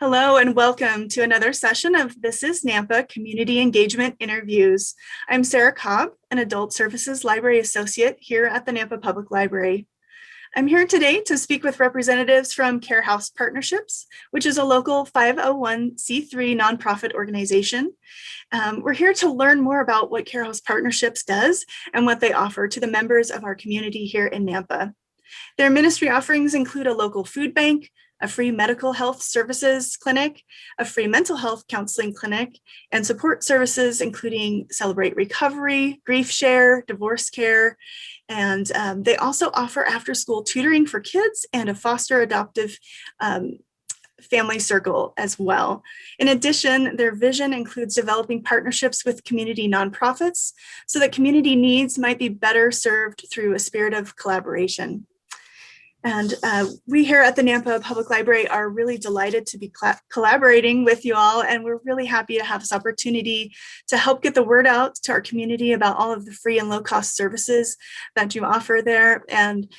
Hello and welcome to another session of This is Nampa Community Engagement Interviews. I'm Sara Cobb, an Adult Services Library Associate here at the Nampa Public Library. I'm here today to speak with representatives from Care House Partnerships, which is a local 501c3 nonprofit organization. We're here to learn more about what Care House Partnerships does and what they offer to the members of our community here in Nampa. Their ministry offerings include a local food bank, a free medical health services clinic, a free mental health counseling clinic, and support services including Celebrate Recovery, Grief Share, Divorce Care, and they also offer after-school tutoring for kids and a foster adoptive family circle as well. In addition, their vision includes developing partnerships with community nonprofits so that community needs might be better served through a spirit of collaboration. And we here at the Nampa Public Library are really delighted to be collaborating with you all, and we're really happy to have this opportunity to help get the word out to our community about all of the free and low-cost services that you offer there, and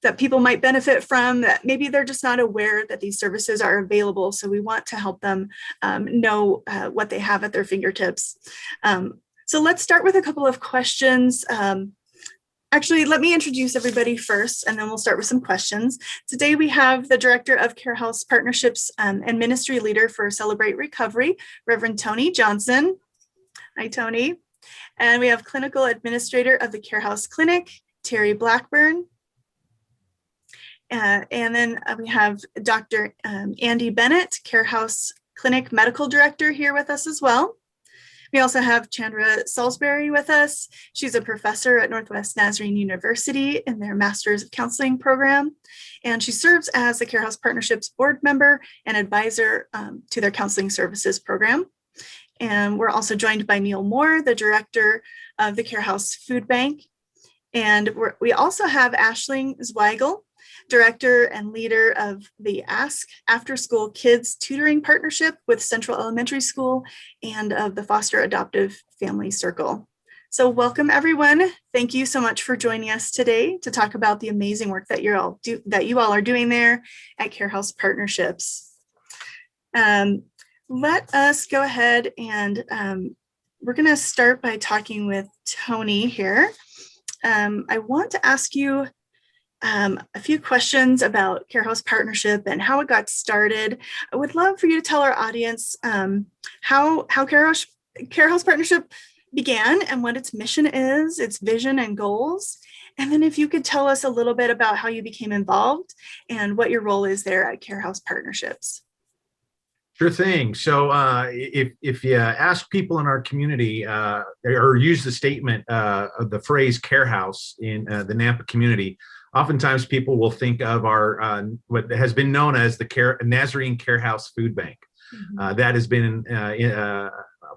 that people might benefit from, that maybe they're just not aware that these services are available. So we want to help them know what they have at their fingertips. So let's start with a couple of questions. Actually, let me introduce everybody first, and then we'll start with some questions. Today, we have the Director of Care House Partnerships and Ministry Leader for Celebrate Recovery, Reverend Tjohnson. Hi, Tony. And we have Clinical Administrator of the Care House Clinic, Terri Blackburn. And then we have Dr. Andy Bennett, Care House Clinic Medical Director, here with us as well. We also have Chandra Sullengsbury with us. She's a professor at Northwest Nazarene University in their Masters of Counseling program, and she serves as the Care House Partnerships board member and advisor to their counseling services program. And we're also joined by Neal, the director of the Care House Food Bank. And we also have Zweigle, director and leader of the Ask After School Kids Tutoring Partnership with Central Elementary School and of the Foster Adoptive Family Circle. So welcome everyone. Thank you so much for joining us today to talk about the amazing work that you all are doing there at Care House Partnerships. Let us go ahead and we're going to start by talking with Tony here. I want to ask you a few questions about Care House Partnership and how it got started. I would love for you to tell our audience how Care House Partnership began and what its mission is, its vision and goals. And then if you could tell us a little bit about how you became involved and what your role is there at Care House Partnerships. Sure thing. So if you ask people in our community or use the statement of the phrase care house in the Nampa community, oftentimes people will think of our what has been known as the Nazarene Care House Food Bank. Mm-hmm. That has been a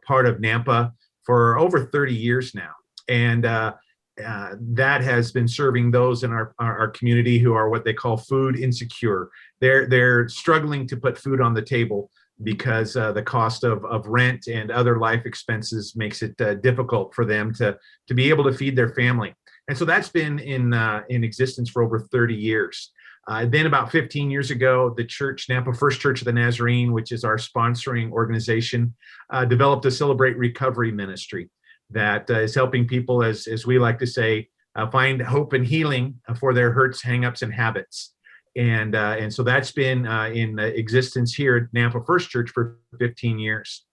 part of Nampa for over 30 years now. And that has been serving those in our community who are what they call food insecure. They're struggling to put food on the table because the cost of rent and other life expenses makes it difficult for them to be able to feed their family. And so that's been in existence for over 30 years. Then about 15 years ago, the church, Nampa First Church of the Nazarene, which is our sponsoring organization, developed a Celebrate Recovery ministry that is helping people, as we like to say, find hope and healing for their hurts, hangups, and habits. And so that's been in existence here at Nampa First Church for 15 years.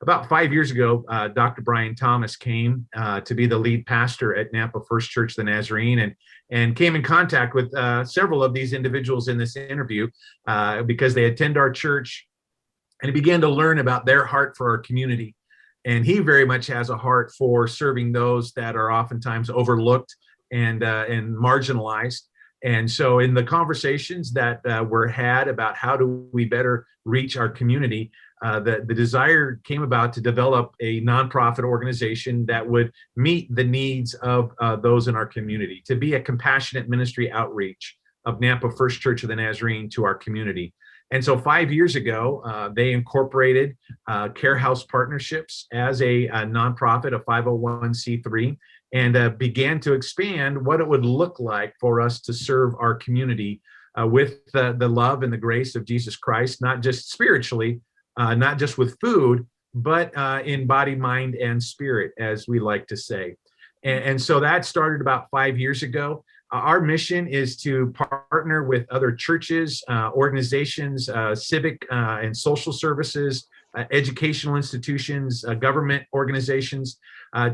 About 5 years ago, Dr. Brian Thomas came to be the lead pastor at Nampa First Church of the Nazarene and came in contact with several of these individuals in this interview because they attend our church, and he began to learn about their heart for our community. And he very much has a heart for serving those that are oftentimes overlooked and marginalized. And so in the conversations that were had about how do we better reach our community, the desire came about to develop a nonprofit organization that would meet the needs of those in our community, to be a compassionate ministry outreach of Nampa First Church of the Nazarene to our community. And so 5 years ago, they incorporated Care House Partnerships as a nonprofit, a 501c3, and began to expand what it would look like for us to serve our community with the love and the grace of Jesus Christ, not just spiritually, not just with food, but in body, mind, and spirit, as we like to say. And so that started about 5 years ago. Our mission is to partner with other churches, organizations, civic and social services, educational institutions, government organizations,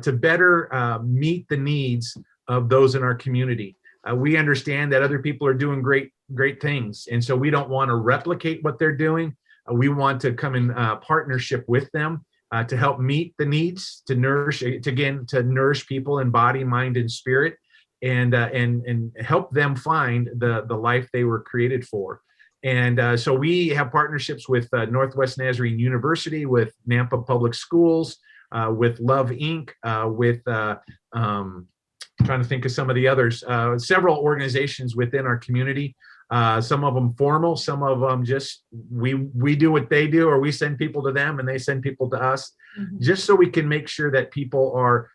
to better meet the needs of those in our community. We understand that other people are doing great things, and so we don't want to replicate what they're doing. We want to come in partnership with them to help meet the needs, to nourish people in body, mind, and spirit, and help them find the life they were created for. And so we have partnerships with Northwest Nazarene University, with Nampa Public Schools, with Love Inc., with trying to think of some of the others, several organizations within our community. Some of them formal, some of them just we do what they do, or we send people to them and they send people to us, just so we can make sure that people are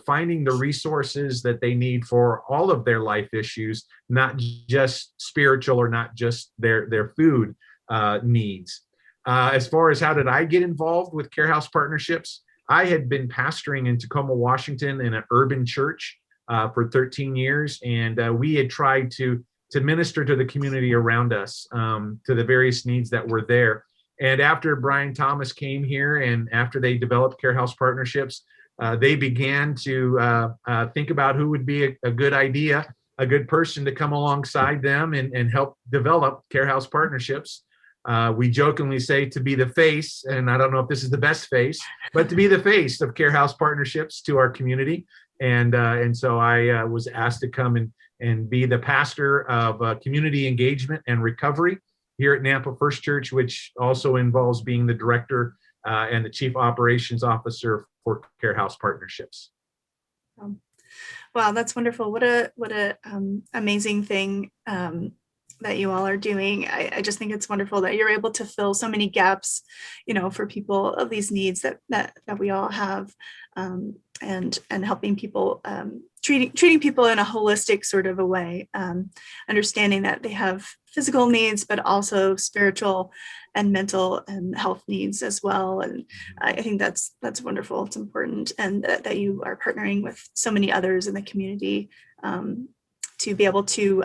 finding the resources that they need for all of their life issues, not just spiritual or not just their food needs. As far as how did I get involved with Care House Partnerships, I had been pastoring in Tacoma, Washington, in an urban church for 13 years, and we had tried to minister to the community around us, to the various needs that were there. And after Brian Thomas came here, and after they developed Care House Partnerships, they began to think about who would be a good idea, a good person to come alongside them and help develop Care House Partnerships. We jokingly say to be the face, and I don't know if this is the best face, but to be the face of Care House Partnerships to our community. And so I was asked to come and be the pastor of community engagement and recovery here at Nampa First Church, which also involves being the director and the chief operations officer for Care House Partnerships. Wow, that's wonderful. What a amazing thing that you all are doing. I just think it's wonderful that you're able to fill so many gaps, for people of these needs that we all have, and helping people, treating people in a holistic sort of a way, understanding that they have physical needs, but also spiritual and mental and health needs as well. And I think that's wonderful. It's important, and that you are partnering with so many others in the community to be able to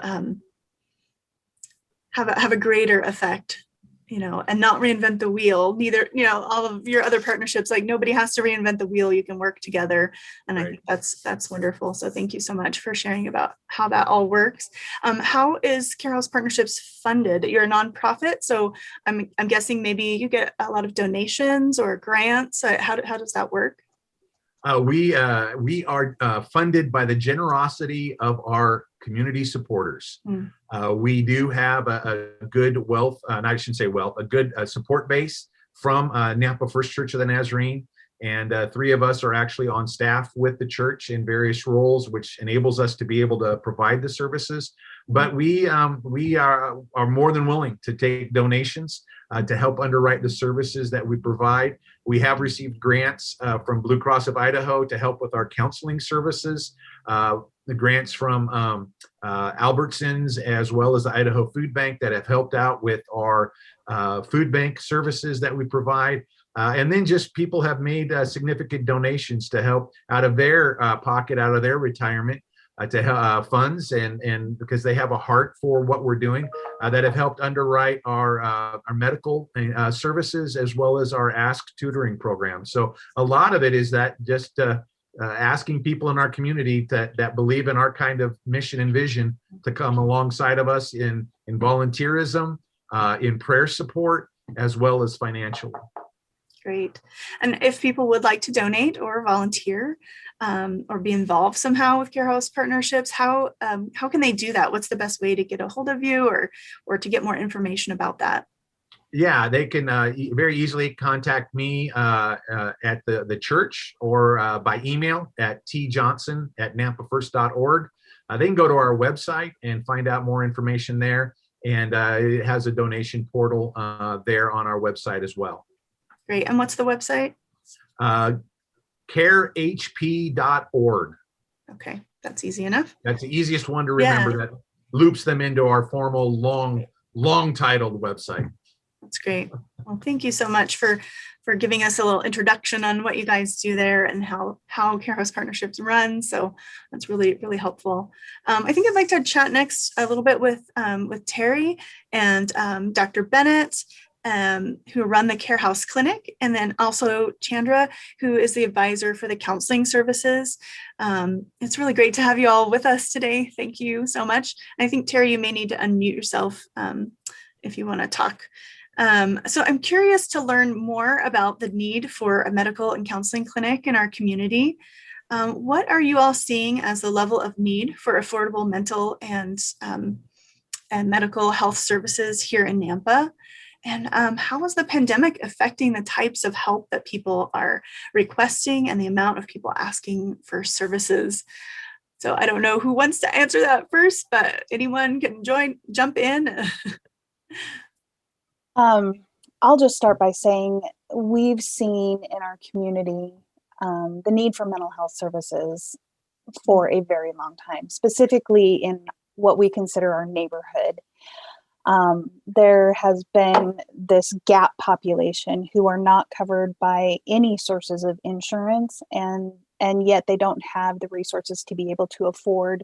have a greater effect, and not reinvent the wheel. Neither, all of your other partnerships, like nobody has to reinvent the wheel. You can work together. And right. I think that's wonderful. So thank you so much for sharing about how that all works. How is Care House Partnerships funded? You're a nonprofit, so I'm guessing maybe you get a lot of donations or grants. How does that work? We are funded by the generosity of our community supporters. We do have a good wealth, I shouldn't say wealth, a good support base from Nampa First Church of the Nazarene. And 3 of us are actually on staff with the church in various roles, which enables us to be able to provide the services. But we are more than willing to take donations to help underwrite the services that we provide. We have received grants from Blue Cross of Idaho to help with our counseling services, the grants from Albertsons, as well as the Idaho Food Bank, that have helped out with our food bank services that we provide. And then just people have made significant donations to help out of their pocket, out of their retirement, to funds, and because they have a heart for what we're doing, that have helped underwrite our medical services, as well as our Ask Tutoring program. So a lot of it is that just asking people in our community that believe in our kind of mission and vision to come alongside of us in volunteerism, in prayer support, as well as financially. Great. And if people would like to donate or volunteer, or be involved somehow with Care House Partnerships, how can they do that? What's the best way to get a hold of you, or to get more information about that? Yeah, they can very easily contact me at the church, or by email at tjohnson@nampafirst.org. They can go to our website and find out more information there. And it has a donation portal there on our website as well. Great. And what's the website? carehp.org. Okay, that's easy enough. That's the easiest one to remember. Yeah. That loops them into our formal long titled website. That's great. Well, thank you so much for giving us a little introduction on what you guys do there and how Care House Partnerships run. So that's really, really helpful. I think I'd like to chat next a little bit with Terri and Dr. Bennett, who run the Care House Clinic, and then also Chandra, who is the advisor for the counseling services. It's really great to have you all with us today. Thank you so much. I think, Terri, you may need to unmute yourself if you want to talk. So I'm curious to learn more about the need for a medical and counseling clinic in our community. What are you all seeing as the level of need for affordable mental and medical health services here in Nampa? And how is the pandemic affecting the types of help that people are requesting and the amount of people asking for services? So I don't know who wants to answer that first, but anyone can jump in. I'll just start by saying we've seen in our community the need for mental health services for a very long time, specifically in what we consider our neighborhood. There has been this gap population who are not covered by any sources of insurance, and yet they don't have the resources to be able to afford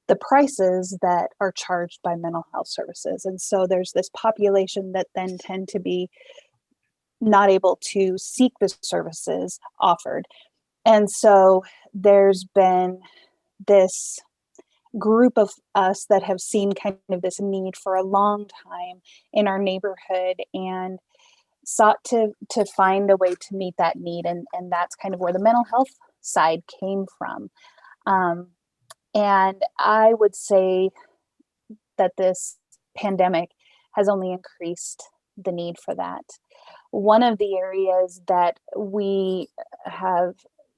the prices that are charged by mental health services. And so there's this population that then tend to be not able to seek the services offered. And so there's been this group of us that have seen kind of this need for a long time in our neighborhood and sought to find a way to meet that need. And that's kind of where the mental health side came from. And I would say that this pandemic has only increased the need for that. One of the areas that we have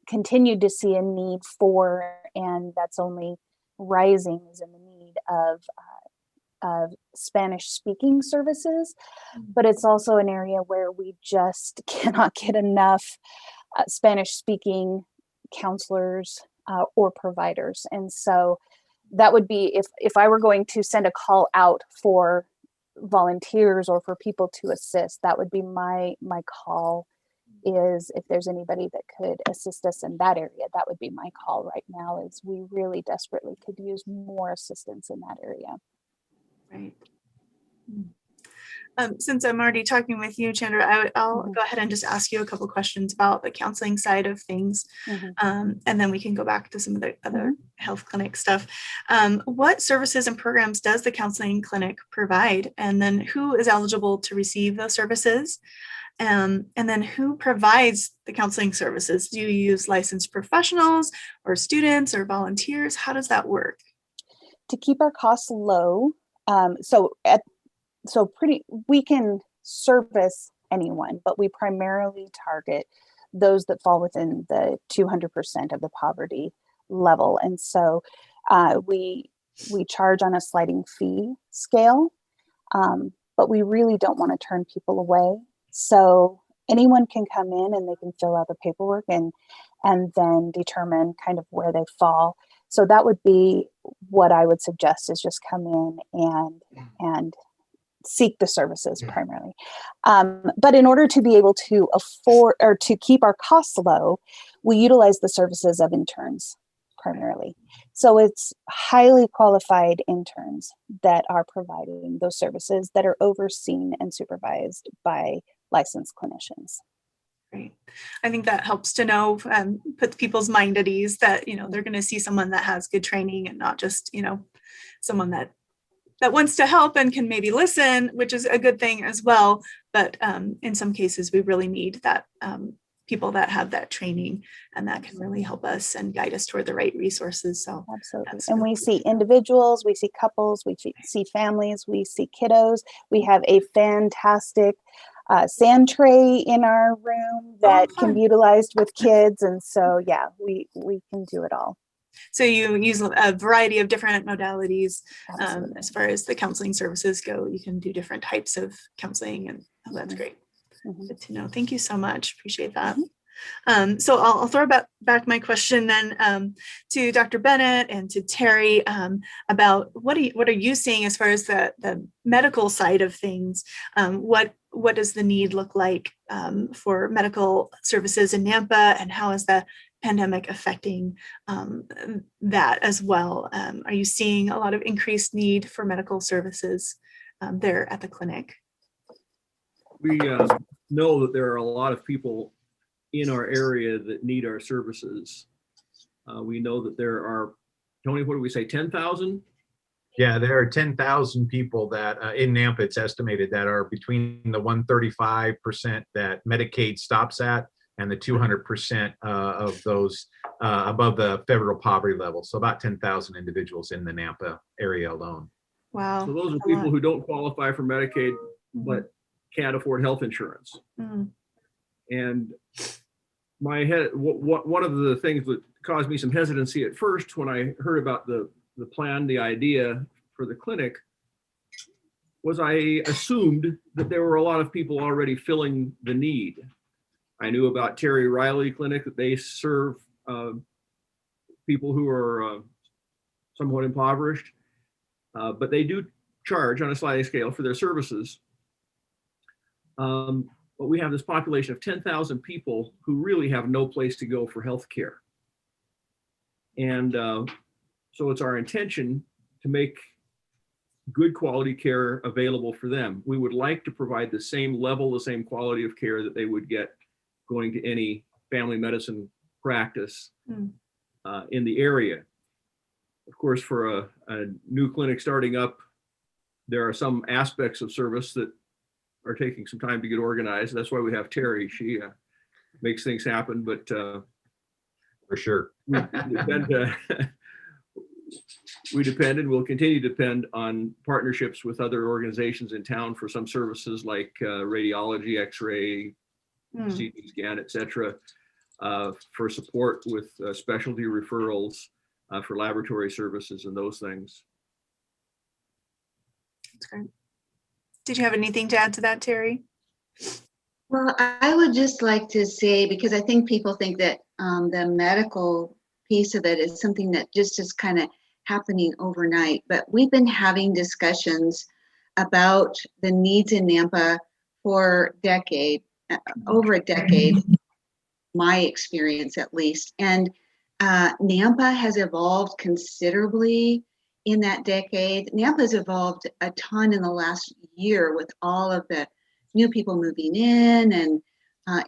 continued to see a need for, and that's only rising, is in the need of Spanish speaking services, but it's also an area where we just cannot get enough Spanish speaking counselors or providers. And so that would be, if I were going to send a call out for volunteers or for people to assist, that would be my call, is if there's anybody that could assist us in that area, that would be my call right now, is we really desperately could use more assistance in that area. Right. Since I'm already talking with you, Chandra, I'll go ahead and just ask you a couple questions about the counseling side of things, and then we can go back to some of the other health clinic stuff. What services and programs does the counseling clinic provide? And then who is eligible to receive those services? And then who provides the counseling services? Do you use licensed professionals or students or volunteers? How does that work? To keep our costs low, we can service anyone, but we primarily target those that fall within the 200% of the poverty level. And so we charge on a sliding fee scale, but we really don't want to turn people away. So anyone can come in and they can fill out the paperwork and then determine kind of where they fall. So that would be what I would suggest, is just come in and seek the services primarily. But in order to be able to afford or to keep our costs low, we utilize the services of interns primarily. So it's highly qualified interns that are providing those services that are overseen and supervised by licensed clinicians. Great. I think that helps to know, put people's mind at ease that, they're going to see someone that has good training and not just, someone that wants to help and can maybe listen, which is a good thing as well. But in some cases, we really need that people that have that training and that can really help us and guide us toward the right researces. So absolutely. And we see individuals, we see couples, we see families, we see kiddos. We have a fantastic sand tray in our room that can be utilized with kids. And so, yeah, we can do it all. So you use a variety of different modalities as far as the counseling services go. You can do different types of counseling, and that's great. Good to know. Thank you so much. Appreciate that. So I'll throw back my question then to Dr. Bennett and to Terri about what are you seeing as far as the medical side of things? What does the need look like for medical services in Nampa, and how is the pandemic affecting that as well? Are you seeing a lot of increased need for medical services there at the clinic? We know that there are a lot of people in our area that need our services. We know that there are, Tony, what do we say, 10,000? Yeah, there are 10,000 people that in Nampa, it's estimated, that are between the 135% that Medicaid stops at and the 200% of those above the federal poverty level. So about 10,000 individuals in the Nampa area alone. Wow. So those are people who don't qualify for Medicaid, but can't afford health insurance. And my head, one of the things that caused me some hesitancy at first when I heard about the plan, the idea for the clinic, was I assumed that there were a lot of people already filling the need. I knew about Terri Riley Clinic, that they serve people who are somewhat impoverished, but they do charge on a sliding scale for their services. But we have this population of 10,000 people who really have no place to go for health care. And so it's our intention to make good quality care available for them. We would like to provide the same level, the same quality of care that they would get going to any family medicine practice in the area. Of course, for a new clinic starting up, there are some aspects of service that are taking some time to get organized. That's why we have Terri. She makes things happen, but for sure. We depend and will continue to depend on partnerships with other organizations in town for some services like radiology, x-ray, CT scan, et cetera, for support with specialty referrals, for laboratory services and those things. That's great. Did you have anything to add to that, Terri? Well, I would just like to say, because I think people think that the medical piece of it is something that just is kind of happening overnight, but we've been having discussions about the needs in Nampa for over a decade, my experience at least. And Nampa has evolved considerably in that decade. Nampa has evolved a ton in the last year with all of the new people moving in and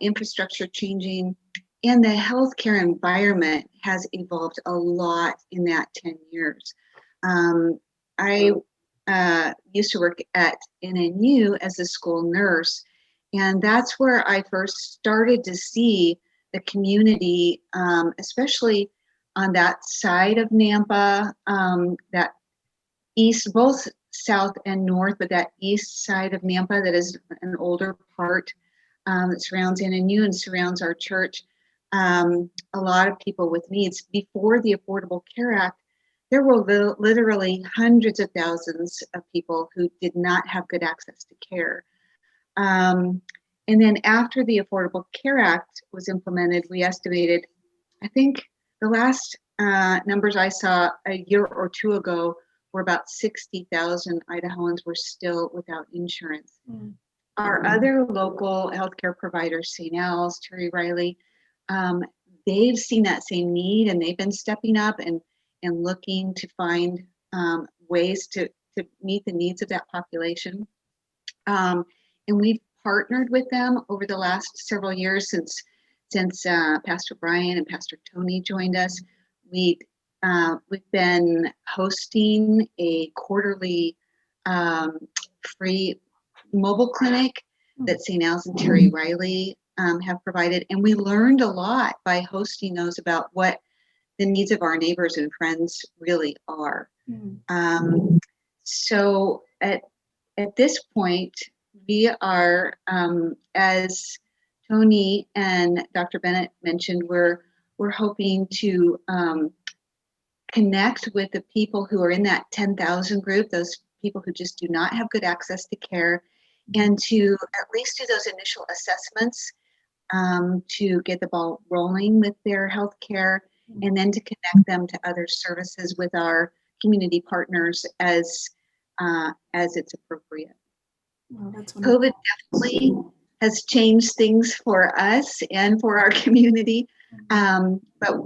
infrastructure changing. And the healthcare environment has evolved a lot in that 10 years. I used to work at NNU as a school nurse, and that's where I first started to see the community, especially on that side of Nampa, that east, both south and north, but that east side of Nampa that is an older part that surrounds NNU and surrounds our church. A lot of people with needs. Before the Affordable Care Act, there were literally hundreds of thousands of people who did not have good access to care. And then after the Affordable Care Act was implemented, we estimated, I think the last numbers I saw a year or two ago were about 60,000 Idahoans were still without insurance. Our other local healthcare providers, St. Al's, Terri Riley, they've seen that same need, and they've been stepping up and looking to find ways to meet the needs of that population. And we've partnered with them over the last several years since Pastor Brian and Pastor Tony joined us. We've been hosting a quarterly free mobile clinic that St. Al's and Terri Riley have provided, and we learned a lot by hosting those about what the needs of our neighbors and friends really are. So at this point, we are, as Tony and Dr. Bennett mentioned, we're hoping to connect with the people who are in that 10,000 group, those people who just do not have good access to care, and to at least do those initial assessments to get the ball rolling with their healthcare, and then to connect them to other services with our community partners as it's appropriate. Well, that's wonderful. COVID definitely has changed things for us and for our community. But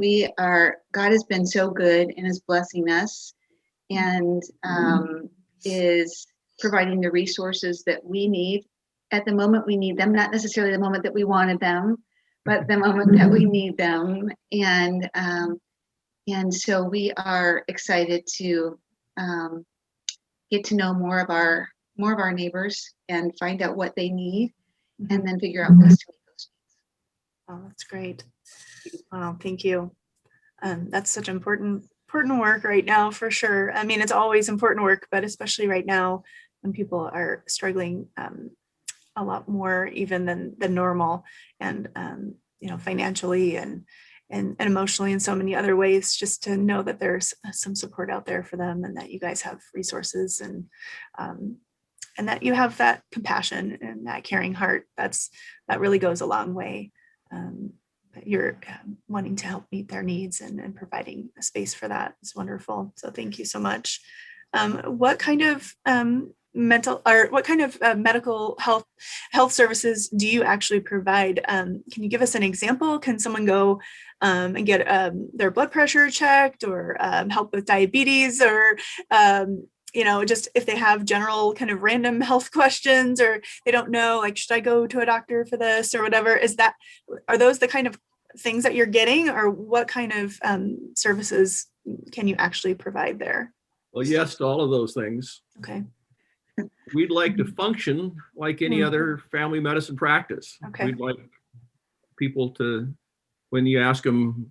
God has been so good and is blessing us, and is providing the resources that we need at the moment we need them, not necessarily the moment that we wanted them, but the moment that we need them. And so we are excited to get to know more of our neighbors and find out what they need, and then figure out ways to meet those needs. Oh, that's great. Wow, thank you. That's such important work right now, for sure. I mean, it's always important work, but especially right now when people are struggling a lot more even than normal, and financially and emotionally in so many other ways, just to know that there's some support out there for them, and that you guys have resources, and that you have that compassion and that caring heart. That really goes a long way. You're wanting to help meet their needs and providing a space for that is wonderful. So thank you so much. What kind of medical health services do you actually provide? Can you give us an example? Can someone go and get their blood pressure checked, or help with diabetes, or just if they have general kind of random health questions, or they don't know, like, should I go to a doctor for this or whatever? Are those the kind of things that you're getting, or what kind of services can you actually provide there? Well, yes to all of those things. Okay. We'd like to function like any other family medicine practice. Okay. We'd like people to, when you ask them,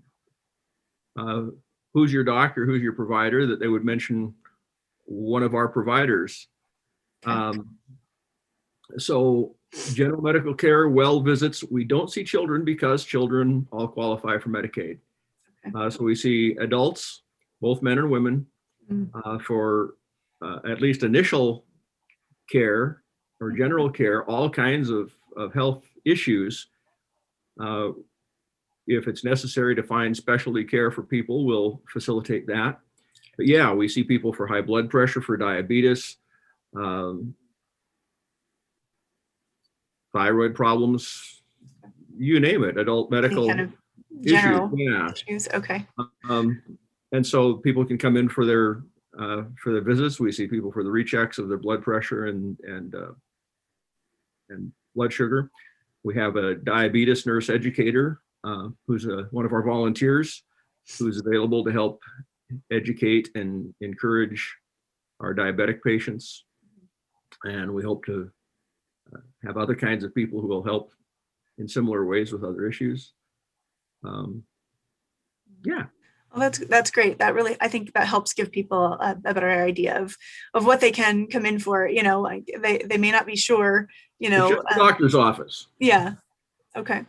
who's your doctor, who's your provider, that they would mention one of our providers. Okay. So general medical care, well visits. We don't see children because children all qualify for Medicaid. Okay. So we see adults, both men and women, for at least initial care or general care, all kinds of health issues. If it's necessary to find specialty care for people, we'll facilitate that. But yeah, we see people for high blood pressure, for diabetes, thyroid problems, you name it, adult medical kind of general issues. issues. Okay. And so people can come in for their visits. We see people for the rechecks of their blood pressure and blood sugar. We have a diabetes nurse educator who's one of our volunteers, who's available to help educate and encourage our diabetic patients. And we hope to have other kinds of people who will help in similar ways with other issues. Yeah. Well, that's great. That really, I think that helps give people a better idea of what they can come in for. Like they may not be sure. It's just the doctor's office. Yeah. Okay.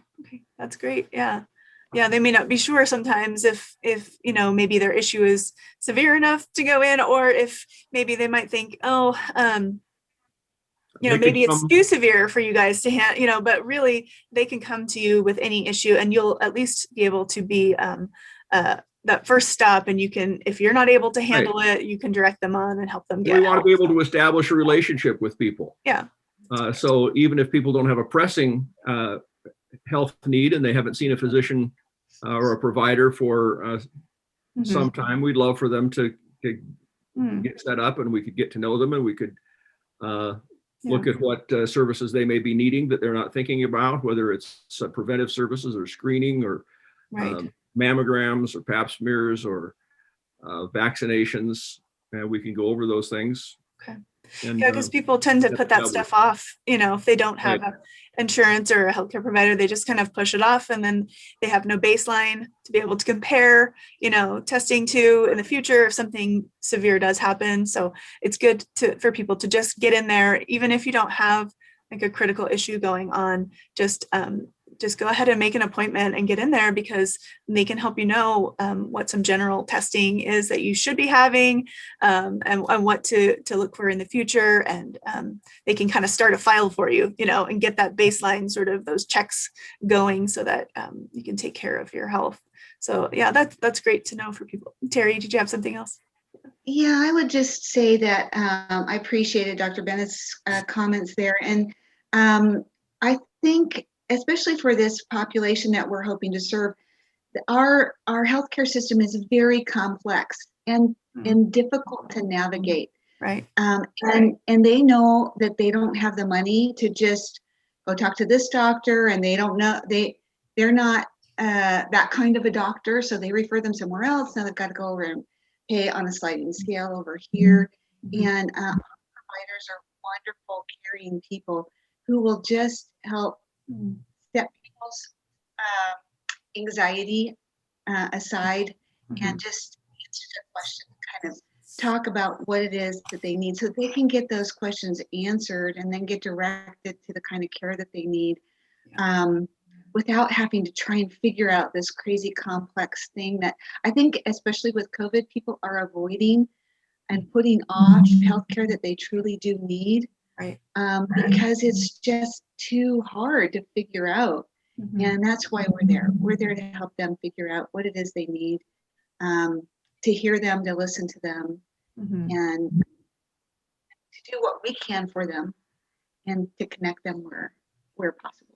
That's great. Yeah. They may not be sure sometimes if maybe their issue is severe enough to go in, or if maybe they might think, maybe it's too severe for you guys to handle, but really they can come to you with any issue, and you'll at least be able to be that first stop, and you can, if you're not able to handle it, you can direct them on and help them get We want help. to be able to establish a relationship with people. Yeah. So even if people don't have a pressing health need and they haven't seen a physician or a provider for some time, we'd love for them to get set up, and we could get to know them, and we could look at what services they may be needing that they're not thinking about, whether it's preventive services or screening or mammograms or pap smears or vaccinations, and we can go over those things. Okay. And, because people tend to put that stuff off, if they don't have insurance or a healthcare provider, they just kind of push it off, and then they have no baseline to be able to compare, testing to in the future if something severe does happen. So it's good for people to just get in there, even if you don't have like a critical issue going on, just just go ahead and make an appointment and get in there, because they can help you know what some general testing is that you should be having, and what to look for in the future. And they can kind of start a file for you, and get that baseline sort of those checks going so that you can take care of your health. So yeah, that's great to know for people. Terri, did you have something else? Yeah, I would just say that I appreciated Dr. Bennett's comments there. And I think, especially for this population that we're hoping to serve, our healthcare system is very complex and difficult to navigate. Right. And they know that they don't have the money to just go talk to this doctor, and they don't know, they're not that kind of a doctor, so they refer them somewhere else. Now they've got to go over and pay on a sliding scale over here. And providers are wonderful, caring people who will just help set people's anxiety aside and just answer their questions, kind of talk about what it is that they need so they can get those questions answered and then get directed to the kind of care that they need, without having to try and figure out this crazy complex thing that I think, especially with COVID, people are avoiding and putting off healthcare that they truly do need, right? Because it's just too hard to figure out. And that's why we're there. We're there to help them figure out what it is they need, to hear them, to listen to them, and to do what we can for them, and to connect them where possible.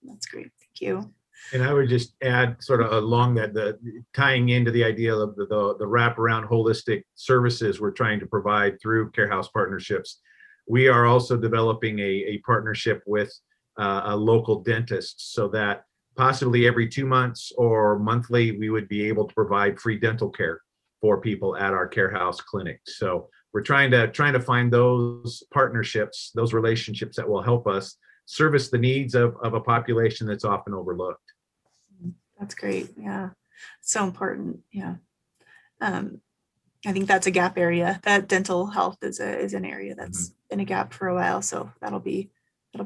That's great. Thank you. And I would just add, sort of along that, tying into the idea of the wraparound holistic services we're trying to provide through Care House partnerships. We are also developing a partnership with a local dentist, so that possibly every 2 months or monthly, we would be able to provide free dental care for people at our Care House clinic. So we're trying to find those partnerships, those relationships that will help us service the needs of a population that's often overlooked. That's great. Yeah, so important. Yeah. I think that's a gap area. That dental health is an area that's been a gap for a while. So that'll be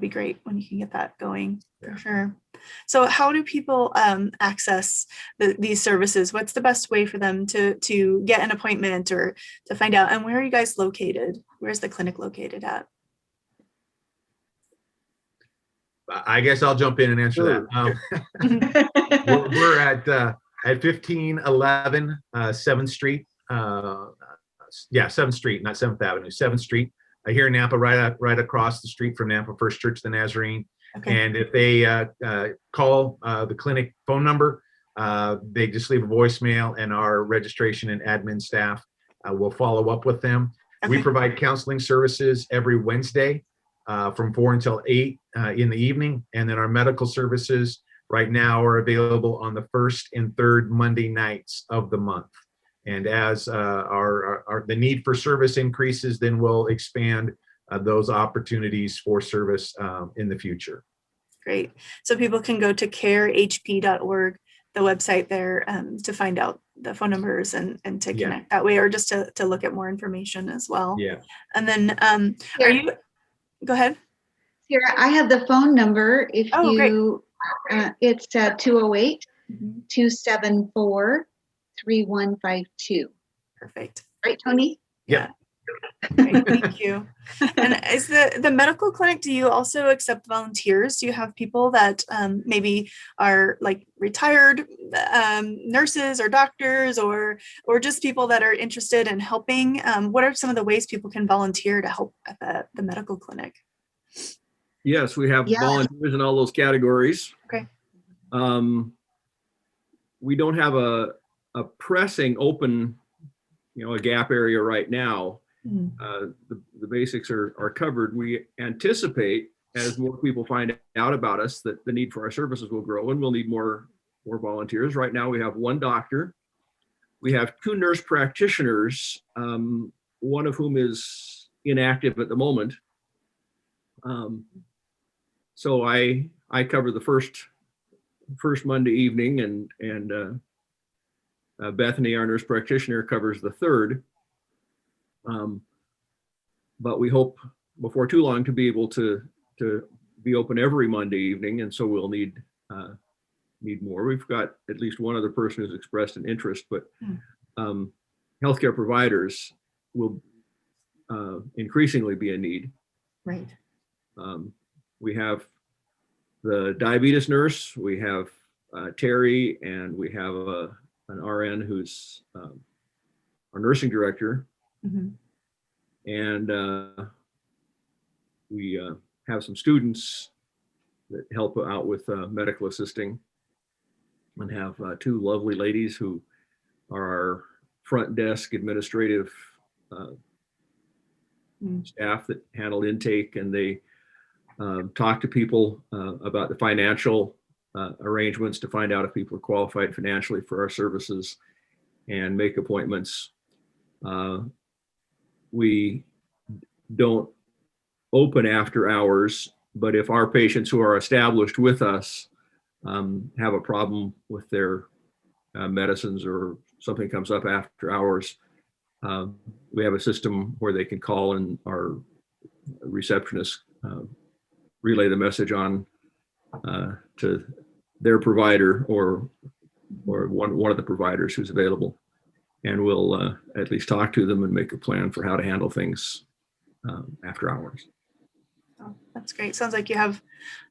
great when you can get that going, for sure. So how do people access these services? What's the best way for them to get an appointment or to find out? And where are you guys located? Where's the clinic located at? I guess I'll jump in and answer that. We're at 1511 7th Street. 7th Street, not 7th Avenue, 7th Street. Here in Nampa, right across the street from Nampa First Church of the Nazarene. Okay. And if they call the clinic phone number, they just leave a voicemail, and our registration and admin staff will follow up with them. Okay. We provide counseling services every Wednesday from 4 until 8 in the evening. And then our medical services right now are available on the first and third Monday nights of the month. And as the need for service increases, then we'll expand those opportunities for service in the future. Great. So people can go to carehp.org, the website there, to find out the phone numbers and to connect that way, or just to look at more information as well. Yeah. And then go ahead. Sara, I have the phone number. If it's 208-274-3152. Perfect. Right, Tony? Yeah. Great, thank you. And is the medical clinic, do you also accept volunteers? Do you have people that maybe are like retired nurses or doctors, or just people that are interested in helping? What are some of the ways people can volunteer to help at the medical clinic? Yes, we have volunteers in all those categories. Okay. We don't have a pressing open, a gap area right now. The basics are covered. We anticipate, as more people find out about us, that the need for our services will grow, and we'll need more volunteers. Right now we have 1 doctor. We have 2 nurse practitioners, one of whom is inactive at the moment. So I cover the first Monday evening, and Bethany, our nurse practitioner, covers the third. But we hope before too long to be able to be open every Monday evening, and so we'll need need more. We've got at least one other person who's expressed an interest, but healthcare providers will increasingly be a need. Right. We have the diabetes nurse, we have Terri, and we have an RN who's our nursing director. Mhm. And we have some students that help out with medical assisting, and have two lovely ladies who are our front desk administrative staff that handle intake, and they talk to people about the financial arrangements to find out if people are qualified financially for our services and make appointments. We don't open after hours, but if our patients who are established with us have a problem with their medicines or something comes up after hours, we have a system where they can call and our receptionist relay the message on to their provider or one of the providers who's available, and we'll at least talk to them and make a plan for how to handle things after hours. Oh, that's great. Sounds like you have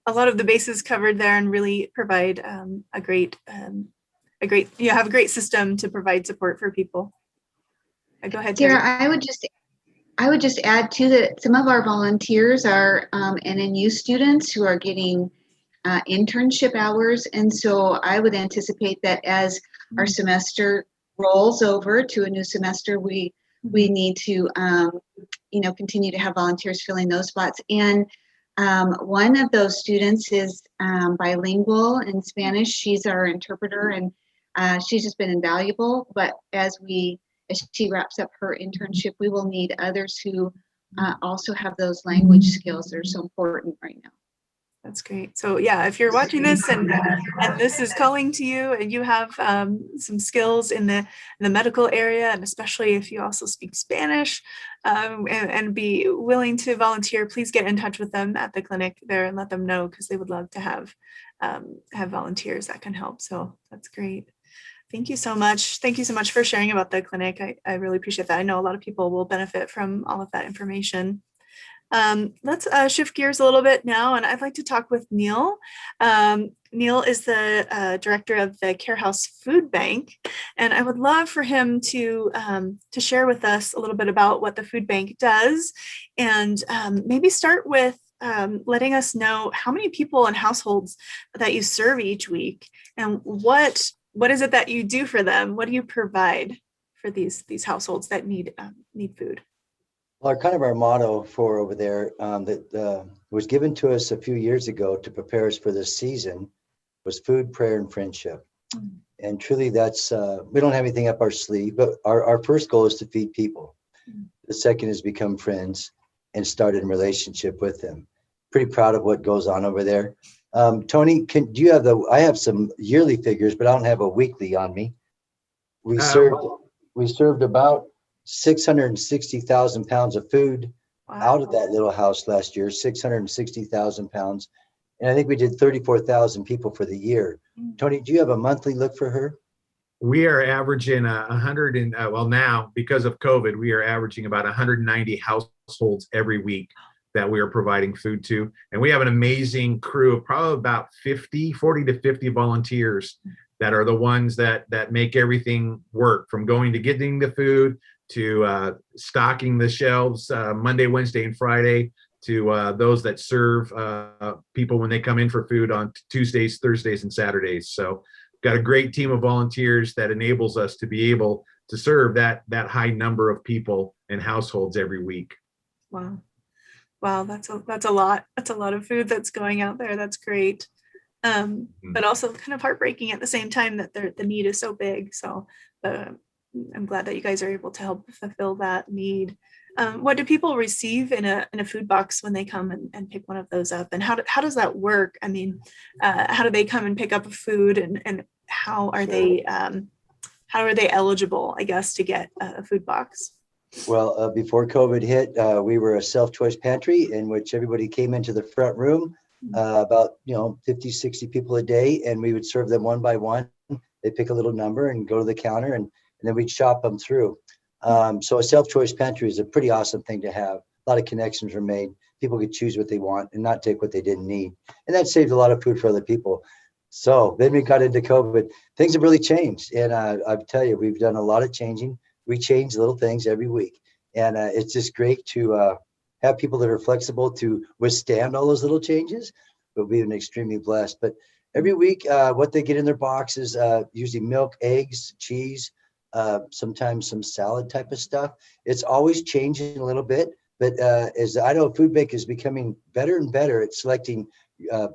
a lot of the bases covered there and really provide you have a great system to provide support for people. Go ahead, Terri. Sara, I would just add too that some of our volunteers are NNU students who are getting internship hours, and so I would anticipate that as our semester rolls over to a new semester, we need to continue to have volunteers filling those spots. And one of those students is bilingual in Spanish. She's our interpreter, and she's just been invaluable. But as she wraps up her internship, we will need others who also have those language skills that are so important right now. That's great. So yeah, if you're watching this and this is calling to you and you have some skills in the medical area, and especially if you also speak Spanish and be willing to volunteer, please get in touch with them at the clinic there and let them know, because they would love to have volunteers that can help. So that's great. Thank you so much. Thank you so much for sharing about the clinic. I really appreciate that. I know a lot of people will benefit from all of that information. Let's shift gears a little bit now, and I'd like to talk with Neal. Neal is the director of the Care House Food Bank, and I would love for him to share with us a little bit about what the food bank does, and maybe start with letting us know how many people and households that you serve each week, and what is it that you do for them? What do you provide for these households that need food? Well, our motto for over there that was given to us a few years ago to prepare us for this season was food, prayer, and friendship. Mm-hmm. And truly that's, we don't have anything up our sleeve, but our first goal is to feed people. Mm-hmm. The second is become friends and start in relationship with them. Pretty proud of what goes on over there. Tony, do you have I have some yearly figures, but I don't have a weekly on me. We served about 660,000 pounds of food out of that little house last year, 660,000 pounds. And I think we did 34,000 people for the year. Tony, do you have a monthly look for her? We are averaging 100 and now because of COVID, we are averaging about 190 households every week that we are providing food to. And we have an amazing crew of probably about 40 to 50 volunteers that are the ones that make everything work, from going to getting the food to stocking the shelves Monday, Wednesday, and Friday, to those that serve people when they come in for food on Tuesdays, Thursdays, and Saturdays. So got a great team of volunteers that enables us to be able to serve that high number of people and households every week. Wow, that's a lot. That's a lot of food that's going out there. That's great. But also kind of heartbreaking at the same time that the need is so big. So I'm glad that you guys are able to help fulfill that need. What do people receive in a food box when they come and pick one of those up? And how does that work? I mean, how do they come and pick up food, and how are they eligible, I guess, to get a food box? Well, before COVID hit, we were a self-choice pantry in which everybody came into the front room, about 50, 60 people a day, and we would serve them one by one. They pick a little number and go to the counter, and then we'd shop them through. So a self-choice pantry is a pretty awesome thing to have. A lot of connections are made. People could choose what they want and not take what they didn't need. And that saved a lot of food for other people. So then we got into COVID. Things have really changed. And I tell you, we've done a lot of changing. We change little things every week. And it's just great to have people that are flexible to withstand all those little changes. But we've been extremely blessed. But every week, what they get in their box is usually milk, eggs, cheese, sometimes some salad type of stuff. It's always changing a little bit. But as the Idaho Food Bank is becoming better and better at selecting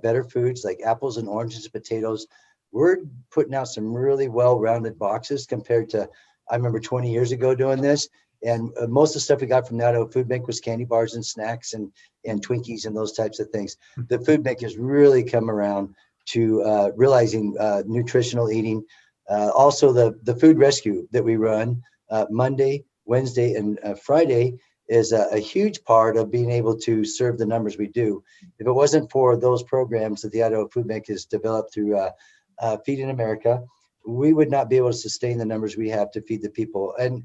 better foods like apples and oranges, potatoes, we're putting out some really well-rounded boxes compared to, I remember 20 years ago doing this. And most of the stuff we got from the Idaho Food Bank was candy bars and snacks and Twinkies and those types of things. The food bank has really come around to realizing nutritional eating. Also, the food rescue that we run Monday, Wednesday, and Friday is a huge part of being able to serve the numbers we do. If it wasn't for those programs that the Idaho Food Bank has developed through Feeding America, we would not be able to sustain the numbers we have to feed the people. And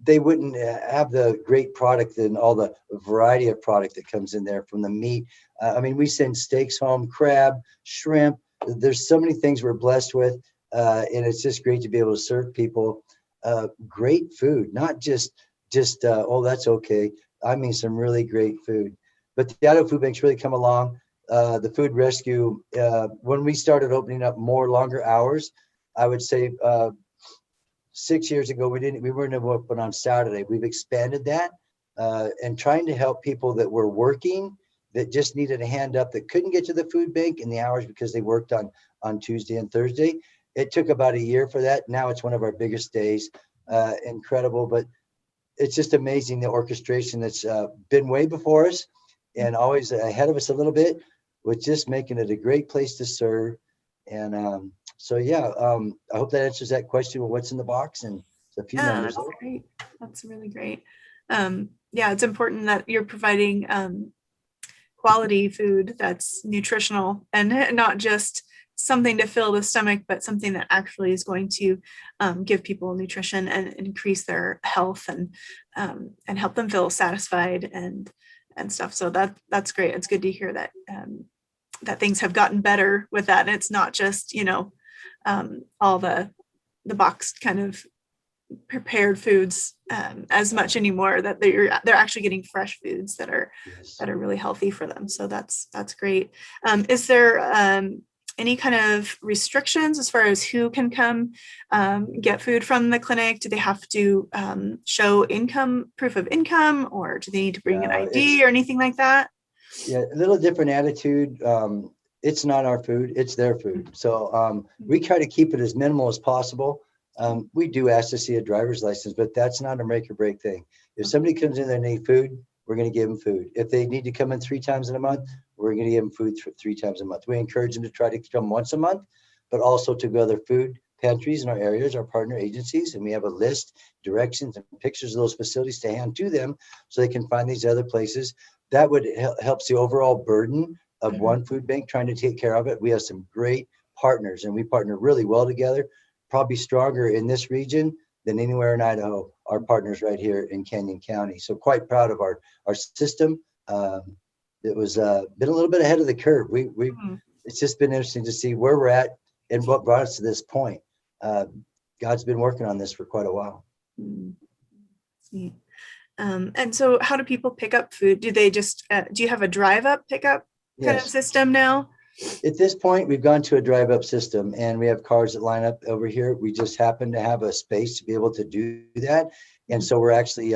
they wouldn't have the great product and all the variety of product that comes in there from the meat. I mean, we send steaks home, crab, shrimp. There's so many things we're blessed with. And it's just great to be able to serve people great food, not just oh, that's okay. I mean, some really great food. But the Idaho Food Bank's really come along. The food rescue, when we started opening up more longer hours, I would say 6 years ago, we weren't open on Saturday. We've expanded that and trying to help people that were working, that just needed a hand up, that couldn't get to the food bank in the hours because they worked on Tuesday and Thursday. It took about a year for that. Now it's one of our biggest days. Incredible, but it's just amazing, the orchestration that's been way before us and always ahead of us a little bit, with just making it a great place to serve. And so, yeah, I hope that answers that question. Well, what's in the box? And a few numbers. That's great. That's really great. Yeah, it's important that you're providing quality food that's nutritional and not just something to fill the stomach, but something that actually is going to give people nutrition and increase their health and help them feel satisfied and stuff. So that's great. It's good to hear that that things have gotten better with that. And it's not just, all the boxed kind of prepared foods as much anymore, that they're actually getting fresh foods that are really healthy for them. So that's great. Is there any kind of restrictions as far as who can come get food from the clinic? Do they have to show proof of income, or do they need to bring an ID or anything like that? Yeah, a little different attitude. It's not our food, it's their food. So we try to keep it as minimal as possible. We do ask to see a driver's license, but that's not a make or break thing. If somebody comes in there and they need food, we're going to give them food. If they need to come in 3 times in a month, we're going to give them food 3 times a month. We encourage them to try to come once a month, but also to go to other food pantries in our areas, our partner agencies, and we have a list, directions, and pictures of those facilities to hand to them so they can find these other places. That would helps the overall burden of one food bank trying to take care of it. We have some great partners, and we partner really well together, probably stronger in this region than anywhere in Idaho, our partners right here in Canyon County. So quite proud of our system. It was been a little bit ahead of the curve. It's just been interesting to see where we're at and what brought us to this point. God's been working on this for quite a while. Sweet. And so how do people pick up food? Do they just, do you have a drive up pickup kind of system now? At this point, we've gone to a drive up system, and we have cars that line up over here. We just happen to have a space to be able to do that. And so we're actually,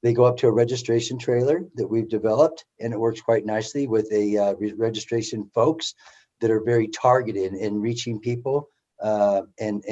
they go up to a registration trailer that we've developed, and it works quite nicely with a registration folks that are very targeted in reaching people and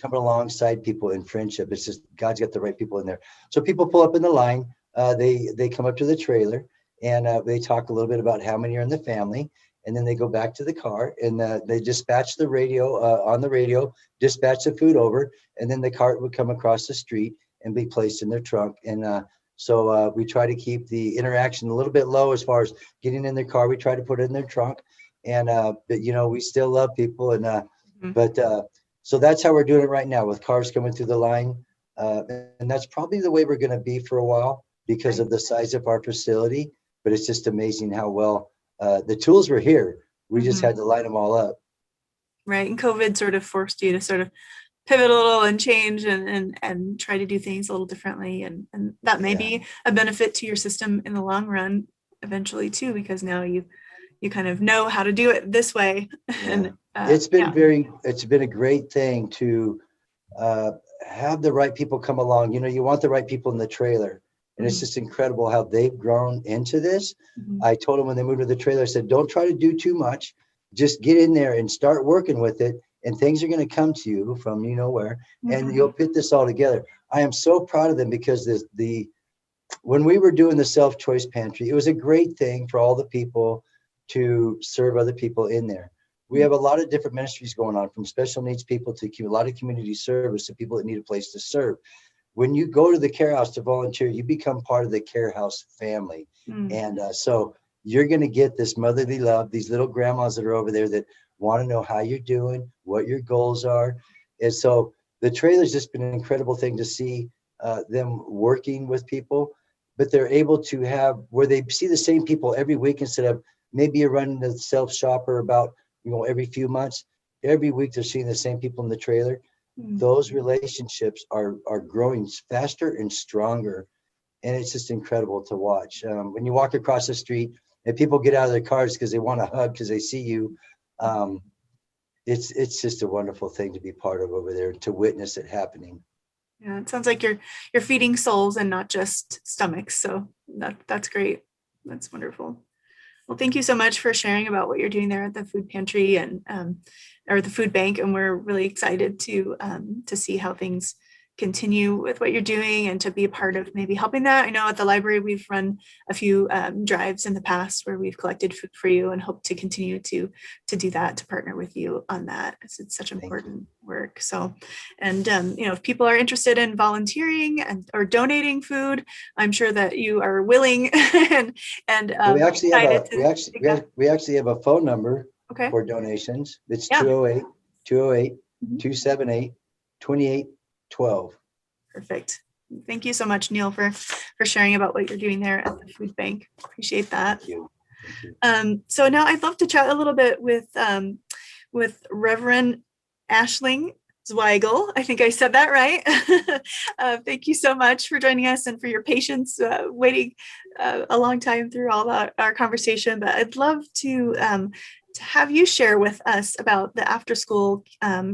coming alongside people in friendship. It's just God's got the right people in there. So people pull up in the line, they come up to the trailer, and they talk a little bit about how many are in the family, and then they go back to the car, and they dispatch the radio on the radio, dispatch the food over, and then the cart would come across the street and be placed in their trunk. And So we try to keep the interaction a little bit low as far as getting in their car. We try to put it in their trunk, and but we still love people, and but so that's how we're doing it right now with cars coming through the line, and that's probably the way we're going to be for a while because of the size of our facility. But it's just amazing how well the tools were here. We just had to line them all up. Right, and COVID sort of forced you to sort of pivot a little and change and try to do things a little differently, and that may be a benefit to your system in the long run eventually too, because now you kind of know how to do it this way. And it's been a great thing to have the right people come along. You want the right people in the trailer, and it's just incredible how they've grown into this. I told them when they moved to the trailer, I said, don't try to do too much, just get in there and start working with it, and things are going to come to you from where, and you'll put this all together. I am so proud of them because when we were doing the self-choice pantry, it was a great thing for all the people to serve other people in there. We have a lot of different ministries going on, from special needs people to a lot of community service to people that need a place to serve. When you go to the care house to volunteer, you become part of the care house family. And so you're going to get this motherly love, these little grandmas that are over there that want to know how you're doing, what your goals are. And so the trailer's just been an incredible thing to see them working with people, but they're able to have where they see the same people every week instead of maybe you're running the self-shopper about, every few months. Every week they're seeing the same people in the trailer. Those relationships are growing faster and stronger. And it's just incredible to watch. When you walk across the street and people get out of their cars because they want to hug because they see you, it's just a wonderful thing to be part of over there, to witness it happening. Yeah, it sounds like you're feeding souls and not just stomachs. So that's great. That's wonderful. Well, thank you so much for sharing about what you're doing there at the food pantry and or the food bank. And we're really excited to see how things continue with what you're doing and to be a part of maybe helping that. I know at the library, we've run a few drives in the past where we've collected food for you and hope to continue to do that, to partner with you on that. It's such important work. So, and if people are interested in volunteering or donating food, I'm sure that you are willing and we actually have a phone number for donations. It's 208-278-2812. Perfect. Thank you so much, Neal, for sharing about what you're doing there at the food bank. Appreciate that. Thank you. So now I'd love to chat a little bit with Reverend Aisling Zweigle. I think I said that right. Thank you so much for joining us and for your patience waiting a long time through all our conversation. But I'd love to have you share with us about the after school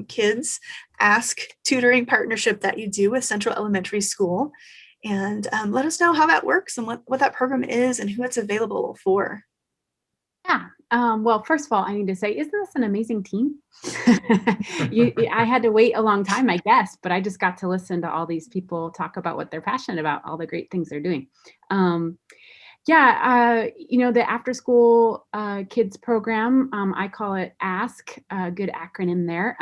kids ask tutoring partnership that you do with Central Elementary School, and let us know how that works and what that program is and who it's available for. Yeah. Well, first of all, I need to say, isn't this an amazing team? I had to wait a long time, I guess, but I just got to listen to all these people talk about what they're passionate about, all the great things they're doing. The after school kids program, I call it ASK, a good acronym there,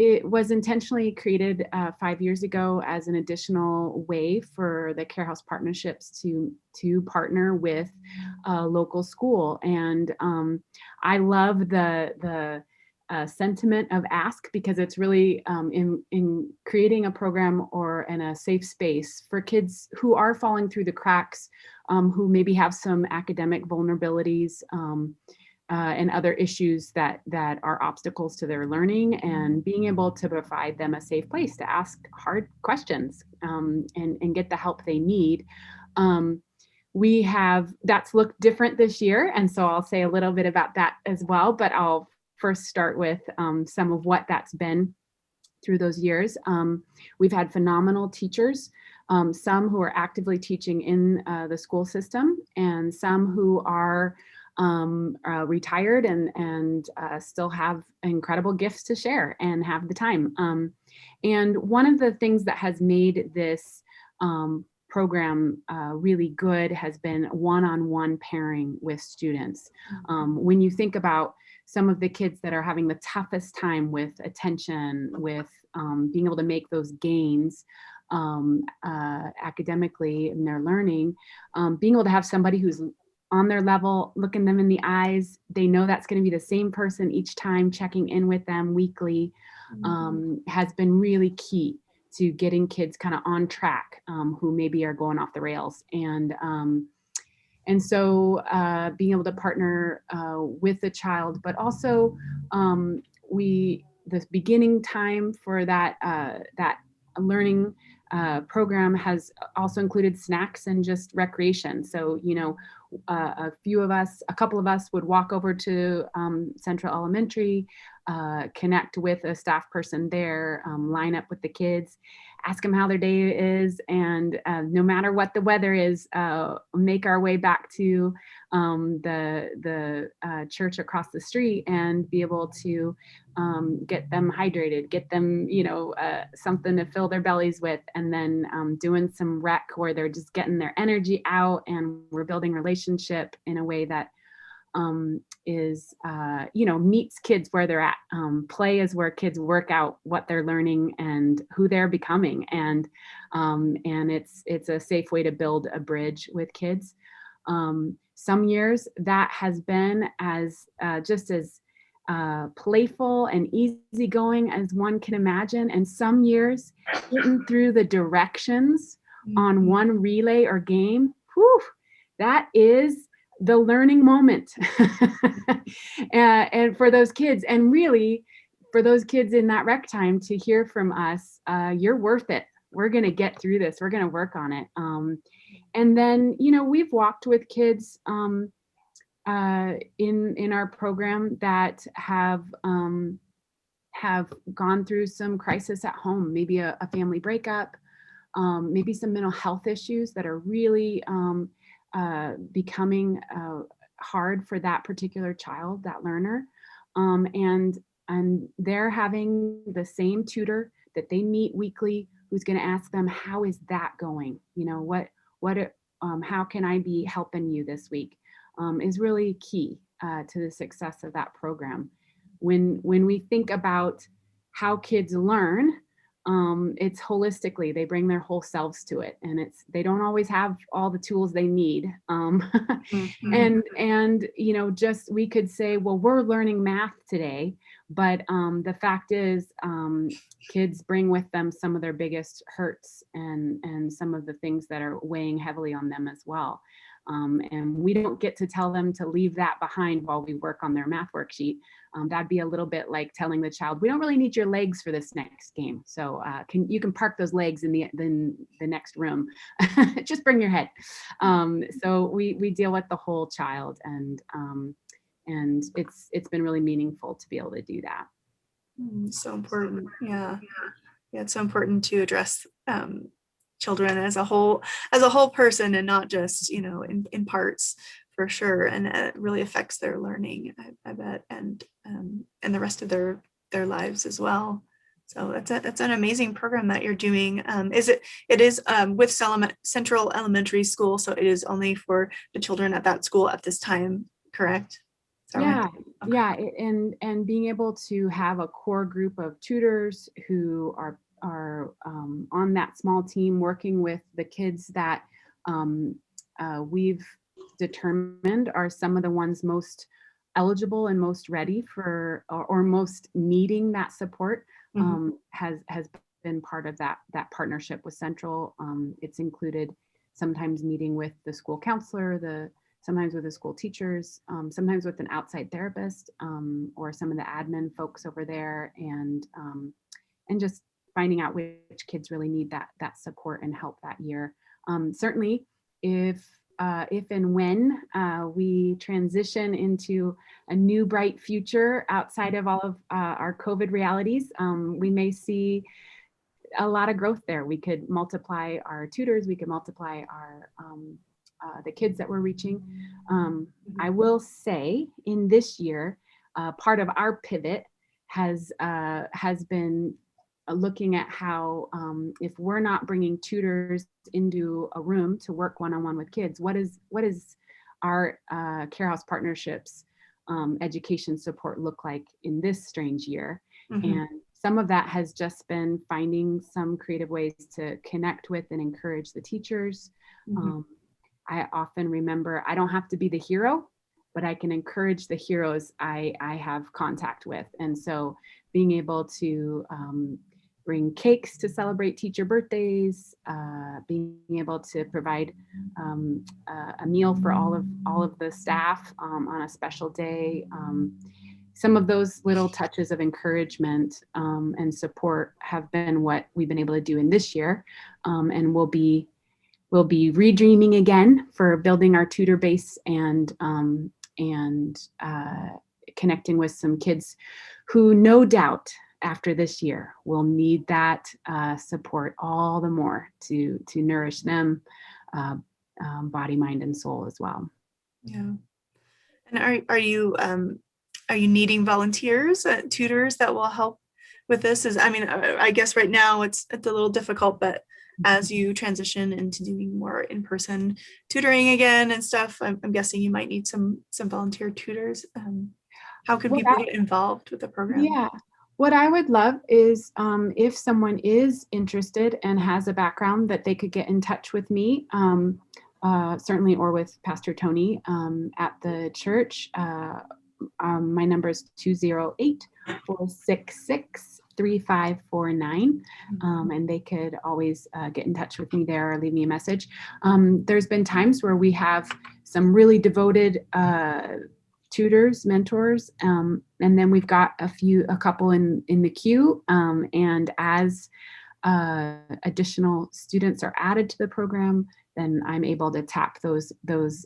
it was intentionally created 5 years ago as an additional way for the Care House partnerships to partner with a local school. And I love the sentiment of ASK because it's really in creating a program and a safe space for kids who are falling through the cracks, who maybe have some academic vulnerabilities, and other issues that are obstacles to their learning, and being able to provide them a safe place to ask hard questions and get the help they need. That's looked different this year, and so I'll say a little bit about that as well, but I'll first start with some of what that's been through those years. We've had phenomenal teachers, some who are actively teaching in the school system, and some who are retired and still have incredible gifts to share and have the time. And one of the things that has made this program really good has been one-on-one pairing with students. When you think about some of the kids that are having the toughest time with attention, with being able to make those gains, academically in their learning, being able to have somebody who's on their level, looking them in the eyes, they know that's going to be the same person each time, checking in with them weekly, has been really key to getting kids kind of on track, who maybe are going off the rails. And so being able to partner with the child, but also the beginning time for that learning program has also included snacks and just recreation. So, a couple of us would walk over to Central Elementary, connect with a staff person there, line up with the kids, ask them how their day is, and no matter what the weather is, make our way back to the church across the street and be able to get them hydrated, get them, something to fill their bellies with, and then doing some rec where they're just getting their energy out, and we're building relationship in a way that is meets kids where they're at. Play is where kids work out what they're learning and who they're becoming, and it's a safe way to build a bridge with kids. Some years that has been as just as playful and easygoing as one can imagine, and some years getting through the directions on one relay or game, whew, that is the learning moment. And for those kids, and really for those kids in that rec time, to hear from us, you're worth it. We're going to get through this. We're going to work on it. And then, we've walked with kids in our program that have gone through some crisis at home, maybe a family breakup, maybe some mental health issues that are really becoming hard for that particular child, that learner. And they're having the same tutor that they meet weekly, who's going to ask them, how is that going? How can I be helping you this week? Is really key to the success of that program. When we think about how kids learn, it's holistically, they bring their whole selves to it, and they don't always have all the tools they need. And just, we could say, well, we're learning math today, but the fact is, kids bring with them some of their biggest hurts and some of the things that are weighing heavily on them as well. And we don't get to tell them to leave that behind while we work on their math worksheet. That'd be a little bit like telling the child, we don't really need your legs for this next game. So you can park those legs in the next room. Just bring your head. So we deal with the whole child, and it's been really meaningful to be able to do that. So important. Yeah, it's so important to address children as a whole person, and not just in parts, for sure. And it really affects their learning, I bet, and the rest of their lives as well. So that's an amazing program that you're doing. It is with Central Elementary School, so it is only for the children at that school at this time, correct? Yeah, right? Okay. yeah, and being able to have a core group of tutors who are on that small team, working with the kids that we've determined are some of the ones most eligible and most ready for, or most needing that support, has been part of that partnership with Central. It's included sometimes meeting with the school counselor, sometimes with the school teachers, sometimes with an outside therapist, or some of the admin folks over there, and just finding out which kids really need that support and help that year. Certainly, if and when we transition into a new bright future outside of all of our COVID realities, we may see a lot of growth there. We could multiply our tutors, we could multiply our the kids that we're reaching. I will say, in this year, part of our pivot has been looking at how, if we're not bringing tutors into a room to work one-on-one with kids, what is our Care House Partnerships education support look like in this strange year? And some of that has just been finding some creative ways to connect with and encourage the teachers. I often remember I don't have to be the hero, but I can encourage the heroes I have contact with. And so being able to bring cakes to celebrate teacher birthdays, being able to provide a meal for all of the staff on a special day. Some of those little touches of encouragement and support have been what we've been able to do in this year, and we'll be redreaming again for building our tutor base and connecting with some kids who no doubt after this year will need that support all the more to nourish them body, mind, and soul as well. Yeah. And are you needing volunteers, tutors that will help with this? I guess right now it's a little difficult, but as you transition into doing more in-person tutoring again and stuff, I'm guessing you might need some volunteer tutors. How can people get involved with the program? Yeah, what I would love is if someone is interested and has a background, that they could get in touch with me, certainly, or with Pastor Tony at the church. My number is 208-466-3549. And they could always get in touch with me there or leave me a message. There's been times where we have some really devoted tutors, mentors, and then we've got a couple in the queue. And as additional students are added to the program, then I'm able to tap those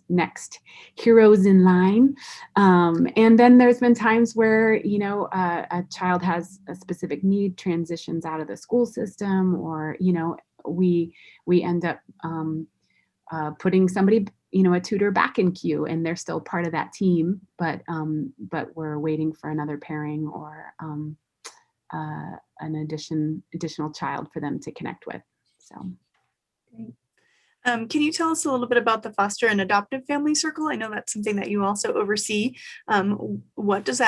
next heroes in line. And then there's been times where, a child has a specific need, transitions out of the school system, or, we end up putting somebody, a tutor back in queue, and they're still part of that team, but we're waiting for another pairing or an additional child for them to connect with. So. Great. Can you tell us a little bit about the foster and adoptive family circle? I know that's something that you also oversee. What is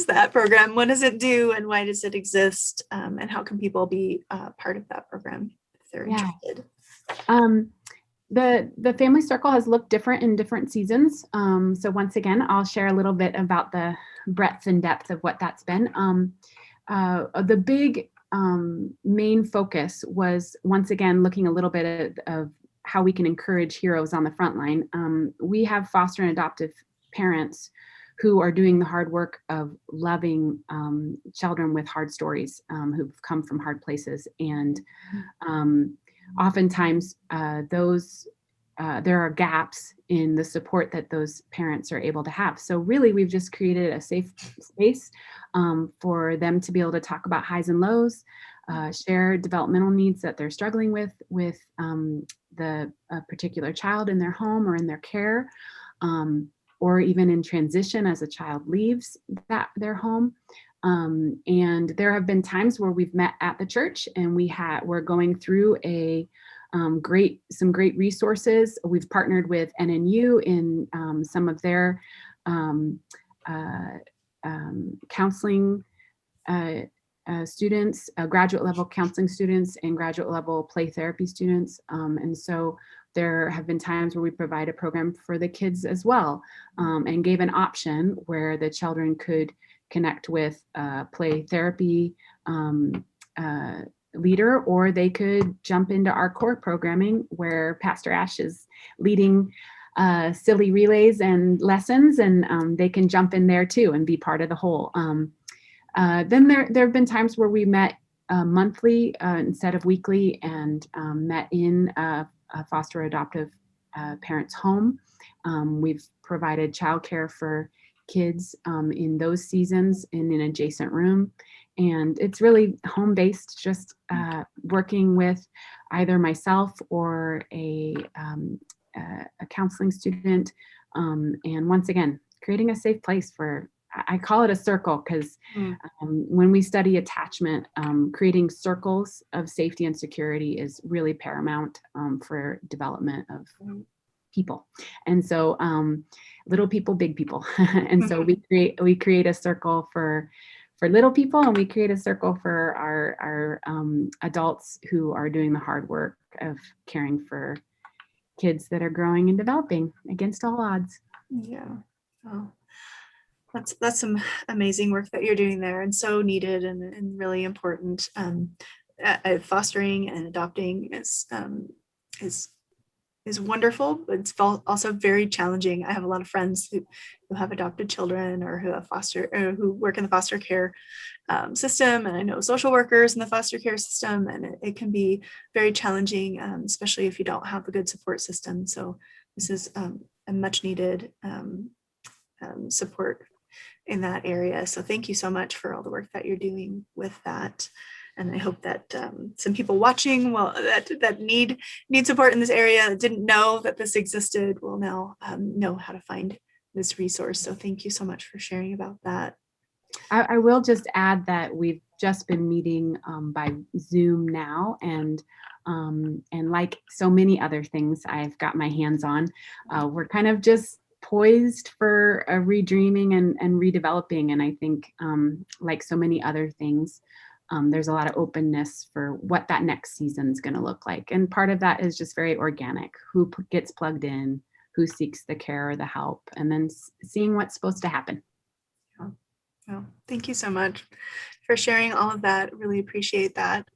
that program? What does it do, and why does it exist? And how can people be part of that program if they're interested? The family circle has looked different in different seasons. So once again, I'll share a little bit about the breadth and depth of what that's been. The big main focus was, once again, looking a little bit of how we can encourage heroes on the front line. We have foster and adoptive parents who are doing the hard work of loving children with hard stories, who've come from hard places. And oftentimes there are gaps in the support that those parents are able to have. So really, we've just created a safe space for them to be able to talk about highs and lows, share developmental needs that they're struggling with the particular child in their home or in their care, or even in transition as a child leaves their home. And there have been times where we've met at the church, and we're going through some great resources. We've partnered with NNU in some of their counseling students, graduate level counseling students, and graduate level play therapy students. And so there have been times where we provide a program for the kids as well, and gave an option where the children could connect with play therapy leader, or they could jump into our core programming where Pastor Ash is leading silly relays and lessons, and they can jump in there too and be part of the whole. Then there have been times where we met monthly instead of weekly, and met in a foster adoptive parent's home. We've provided childcare for kids in those seasons in an adjacent room. And it's really home-based, just working with either myself or a counseling student. And once again, creating a safe place for, I call it a circle, because when we study attachment, creating circles of safety and security is really paramount for development of people. And so little people, big people. And so we create a circle for little people, and we create a circle for our adults who are doing the hard work of caring for kids that are growing and developing against all odds. Yeah. Oh, that's some amazing work that you're doing there, and so needed and really important. Fostering and adopting is wonderful, but it's also very challenging. I have a lot of friends who have adopted children or who have who work in the foster care system, and I know social workers in the foster care system, and it can be very challenging, especially if you don't have a good support system. So this is a much needed support in that area. So thank you so much for all the work that you're doing with that. And I hope that some people watching that need support in this area, that didn't know that this existed, will now know how to find this resource. So thank you so much for sharing about that. I will just add that we've just been meeting by Zoom now, and like so many other things I've got my hands on, we're kind of just poised for a redreaming and redeveloping. And I think like so many other things, there's a lot of openness for what that next season is going to look like. And part of that is just very organic. Who gets plugged in, who seeks the care or the help, and then seeing what's supposed to happen. Oh, thank you so much for sharing all of that. Really appreciate that.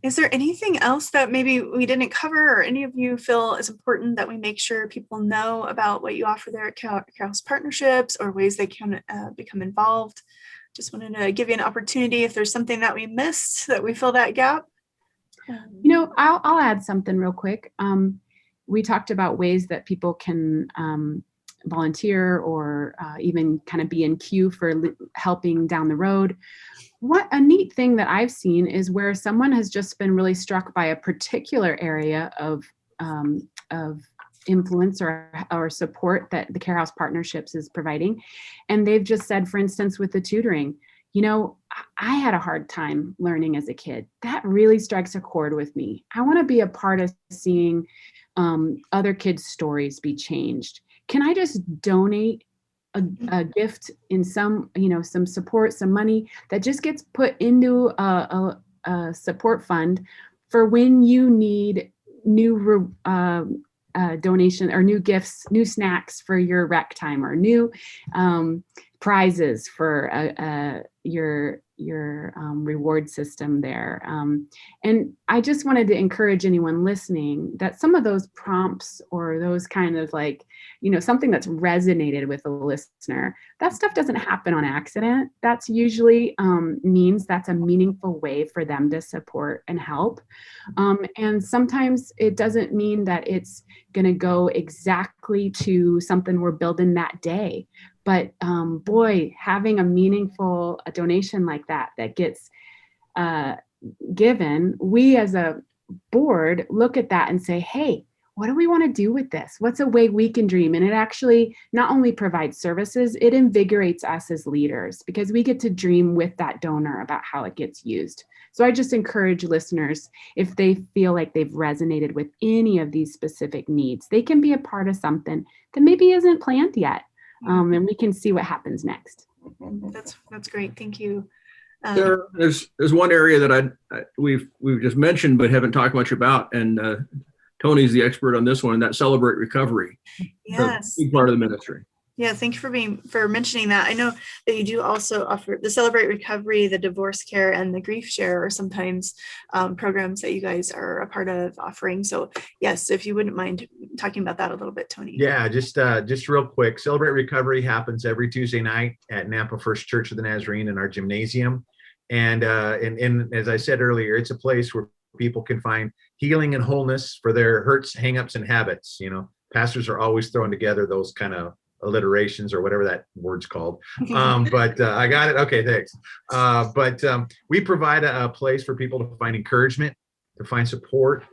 Is there anything else that maybe we didn't cover, or any of you feel is important that we make sure people know about what you offer there at Care Partnerships, or ways they can become involved? Just wanted to give you an opportunity if there's something that we missed, that we fill that gap. I'll add something real quick. We talked about ways that people can volunteer or even kind of be in queue for helping down the road. What a neat thing that I've seen is where someone has just been really struck by a particular area of influence or support that the Care House Partnerships is providing. And they've just said, for instance, with the tutoring, I had a hard time learning as a kid. That really strikes a chord with me. I want to be a part of seeing other kids' stories be changed. Can I just donate a gift in some support, some money that just gets put into a support fund for when you need new donation or new gifts, new snacks for your rec time, or new prizes for your reward system there. And I just wanted to encourage anyone listening that some of those prompts, or those kind of something that's resonated with a listener, that stuff doesn't happen on accident. That's usually means that's a meaningful way for them to support and help. And sometimes it doesn't mean that it's going to go exactly to something we're building that day. But boy, having a meaningful donation like that gets given, we as a board look at that and say, hey, what do we want to do with this? What's a way we can dream? And it actually not only provides services, it invigorates us as leaders, because we get to dream with that donor about how it gets used. So I just encourage listeners, if they feel like they've resonated with any of these specific needs, they can be a part of something that maybe isn't planned yet. And we can see what happens next. That's great. Thank you. There's one area that we've just mentioned but haven't talked much about, and Tony's the expert on this one. That Celebrate Recovery. Yes, Big part of the ministry. Yeah, thank you for mentioning that. I know that you do also offer the Celebrate Recovery, the Divorce Care, and the Grief Share are sometimes programs that you guys are a part of offering. So yes, if you wouldn't mind talking about that a little bit, Tony. Yeah, just real quick. Celebrate Recovery happens every Tuesday night at Nampa First Church of the Nazarene in our gymnasium. And as I said earlier, it's a place where people can find healing and wholeness for their hurts, hangups, and habits. Pastors are always throwing together those kind of alliterations or whatever that word's called. But I got it. Okay, thanks. But we provide a place for people to find encouragement, to find support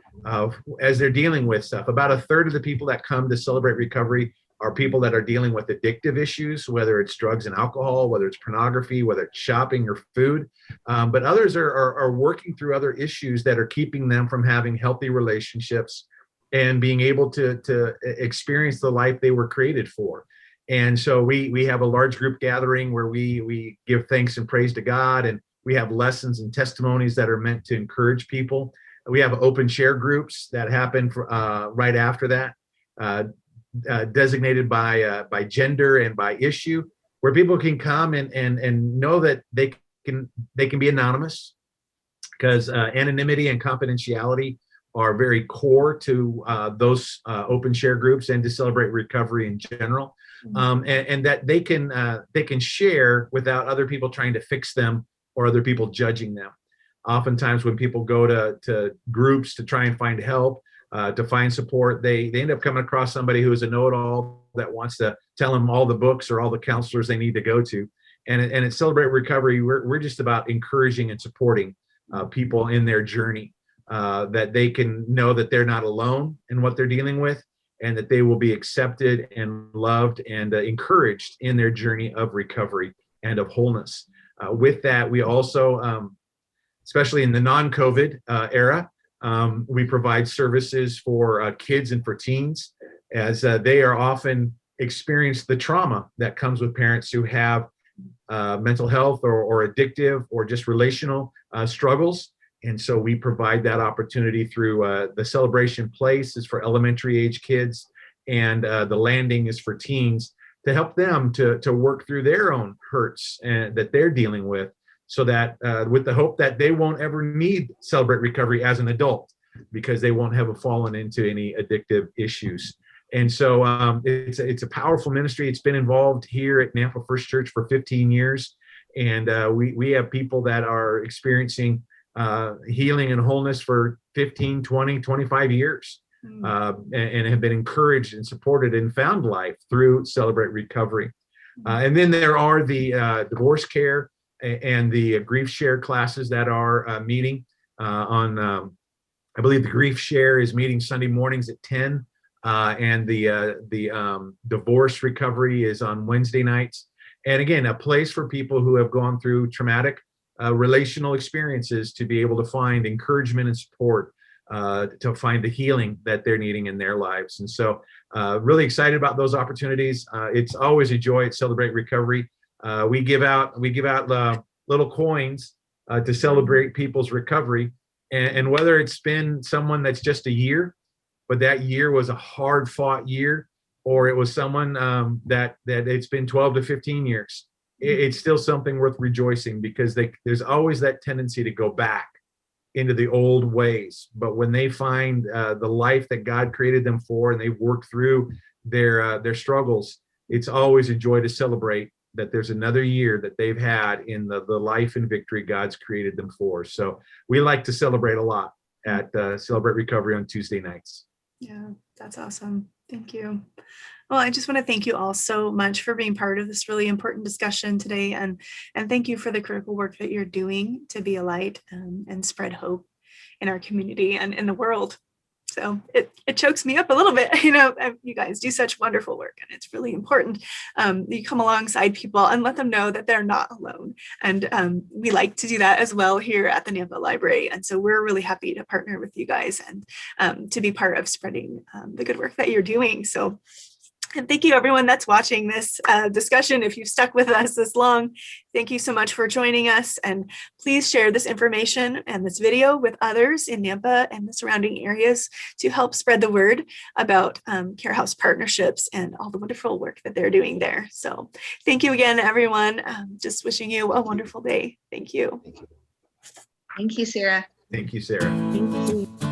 as they're dealing with stuff. About a third of the people that come to Celebrate Recovery are people that are dealing with addictive issues, whether it's drugs and alcohol, whether it's pornography, whether it's shopping or food. But others are working through other issues that are keeping them from having healthy relationships and being able to experience the life they were created for. And so we have a large group gathering where we give thanks and praise to God, and we have lessons and testimonies that are meant to encourage people. We have open share groups that happen right after that, designated by gender and by issue, where people can come and know that they can be anonymous, because anonymity and confidentiality are very core to those open share groups and to Celebrate Recovery in general, and that they can share without other people trying to fix them or other people judging them. Oftentimes when people go to groups to try and find help, to find support, they end up coming across somebody who is a know-it-all that wants to tell them all the books or all the counselors they need to go to. And at Celebrate Recovery, we're just about encouraging and supporting people in their journey, that they can know that they're not alone in what they're dealing with, and that they will be accepted and loved and encouraged in their journey of recovery and of wholeness. With that, we also, especially in the non-COVID era, we provide services for kids and for teens, as they are often experience the trauma that comes with parents who have mental health or addictive or just relational struggles. And so we provide that opportunity through the Celebration Place is for elementary age kids, and the Landing is for teens, to help them to work through their own hurts that they're dealing with, so that with the hope that they won't ever need Celebrate Recovery as an adult, because they won't have fallen into any addictive issues. And so it's a powerful ministry. It's been involved here at Nampa First Church for 15 years. And we have people that are experiencing healing and wholeness for 15, 20, 25 years, and have been encouraged and supported and found life through Celebrate Recovery. And then there are the divorce care and the grief share classes that are meeting on, I believe the grief share is meeting Sunday mornings at 10, and the divorce recovery is on Wednesday nights. And again, a place for people who have gone through traumatic relational experiences to be able to find encouragement and support, to find the healing that they're needing in their lives. And so really excited about those opportunities. It's always a joy at Celebrate Recovery. We give out little coins to celebrate people's recovery. And whether it's been someone that's just a year, but that year was a hard fought year, or it was someone that it's been 12 to 15 years, it's still something worth rejoicing, because there's always that tendency to go back into the old ways. But when they find the life that God created them for, and they work through their struggles, it's always a joy to celebrate that there's another year that they've had in the life and victory God's created them for. So we like to celebrate a lot at Celebrate Recovery on Tuesday nights. Yeah, that's awesome. Thank you. Well, I just want to thank you all so much for being part of this really important discussion today. And thank you for the critical work that you're doing to be a light and spread hope in our community and in the world. So it chokes me up a little bit. You guys do such wonderful work, and it's really important. You come alongside people and let them know that they're not alone. And we like to do that as well here at the Nampa Library. And so we're really happy to partner with you guys and to be part of spreading the good work that you're doing. So, and thank you everyone that's watching this discussion. If you've stuck with us this long, thank you so much for joining us. And please share this information and this video with others in Nampa and the surrounding areas to help spread the word about Care House partnerships and all the wonderful work that they're doing there. So thank you again, everyone. Just wishing you a wonderful day. Thank you. Thank you, Sara. Thank you, Sara. Thank you.